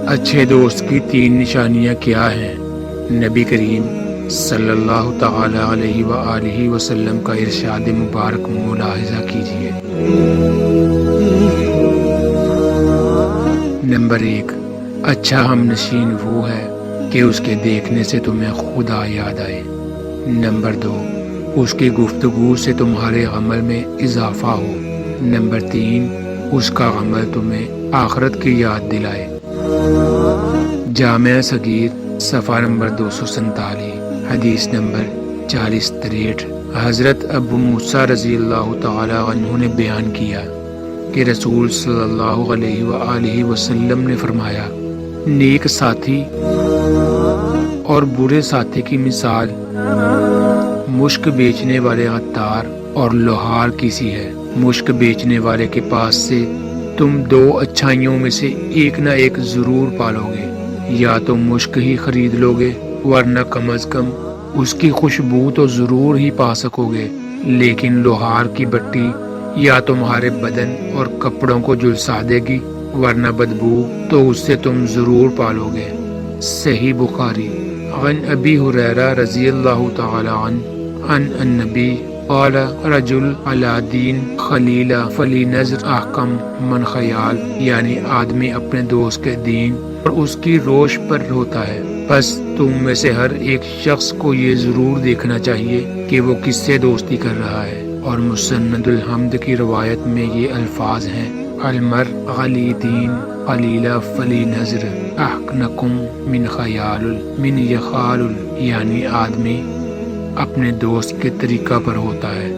اچھے دوست کی 3 نشانیاں کیا ہیں؟ نبی کریم صلی اللہ تعالی علیہ وآلہ وسلم کا ارشاد مبارک ملاحظہ کیجیے۔ نمبر 1، اچھا ہم نشین وہ ہے کہ اس کے دیکھنے سے تمہیں خدا یاد آئے۔ نمبر 2، اس کی گفتگو سے تمہارے عمل میں اضافہ ہو۔ نمبر 3، اس کا عمل تمہیں آخرت کی یاد دلائے۔ جامع صغیر صفحہ نمبر 247، حدیث نمبر 4063۔ حضرت ابو موسیٰ رضی اللہ تعالی عنہ نے بیان کیا کہ رسول صلی اللہ علیہ وآلہ وسلم نے فرمایا، نیک ساتھی اور برے ساتھی کی مثال مشک بیچنے والے عطار اور لوہار کی سی ہے۔ مشک بیچنے والے کے پاس سے تم 2 اچھائیوں میں سے ایک نہ ایک ضرور پالو گے، یا تو مشک ہی خرید لو گے ورنہ کم از کم اس کی خوشبو تو ضرور ہی پا سکو گے، لیکن لوہار کی بٹی یا تمہارے بدن اور کپڑوں کو جلسا دے گی ورنہ بدبو تو اس سے تم ضرور پالو گے۔ صحیح بخاری۔ عن ابی ہریرہ رضی اللہ تعالی عنہ عن النبی قال رجل علی دین خلیل فلی نظر احکم من خیال، یعنی آدمی اپنے دوست کے دین اور اس کی روش پر ہوتا ہے، بس تم میں سے ہر ایک شخص کو یہ ضرور دیکھنا چاہیے کہ وہ کس سے دوستی کر رہا ہے۔ اور مسند الحمد کی روایت میں یہ الفاظ ہیں، المرء علی دین خلیل فلی نظر احکنکم من خیال من یخال، یعنی آدمی اپنے دوست کے طریقہ پر ہوتا ہے۔